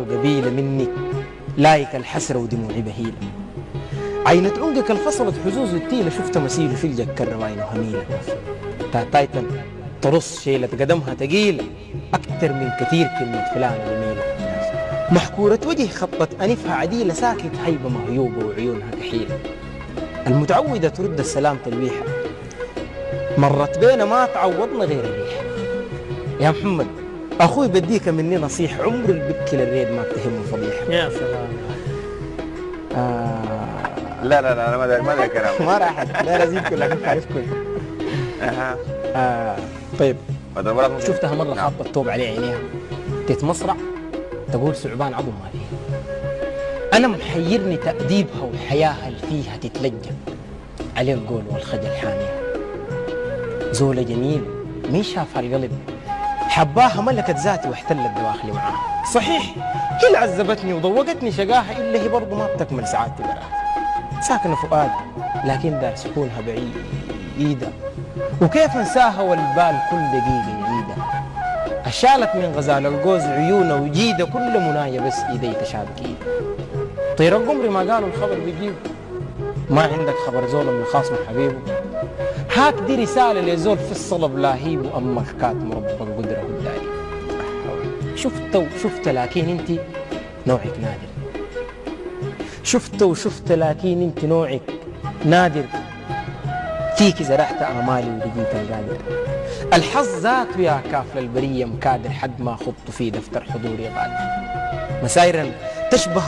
قبيلة منك لايك الحسرة ودموعي بهيلة. عينة عنقك الفصلت حزوز التيلة شفت مسيله في الجكر وعينه هميلة. تايتن ترص شيلة قدمها تقيلة أكتر من كثير كلمة فلان جميلة. محكورة وجه خطت أنفها عديلة ساكت هيبة مهيوبة وعيونها كحيلة. المتعودة ترد السلام تلويحة مرت بينا ما تعوضنا غير الريحة. يا محمد أخوي بديك مني نصيحة عمر البكي للريد ما بتهم فضيحة. يا سلام. لا لا لا ما ذا كلام. ما راحت لا رزيدكم لكن عارفكم. طيب شفتها مرة حاطة الثوب عليه عينيها تتمصرع تقول ثعبان عظم ما فيها. أنا محيرني تأديبها وحياها اللي فيها تتلجى عليه القول والخجل حاميها. زولة جميل مين شافها القلب حباها ملكت ذاتي واحتلت دواخلي معاها. صحيح هي اللي عذبتني وضوقتني شقاها إلا هي برضو ما بتكمل سعادتي براها. ساكنة فؤاد لكن دار سكونها بعيدة وكيف انساها والبال كل دقيقة يعيدة. أشالت من غزال الجوز عيونة وجيدة كل مناية بس إيدي تشابك إيدة. طير القمر ما قالوا الخبر بيجيب ما عندك خبر زول من خاصم حبيبه. هاك دي رسالة لزول في الصلب لاهيب وأمك كاتم رب القدرة قدامي. شفت لكن انت نوعك نادر. شفت لكن انت نوعك نادر. فيك زرعت آمالي ولقيت القادر. الحظ ذاته يا كافل البرية مكادر حد ما خط في دفتر حضوري غادر. مسايرا تشبه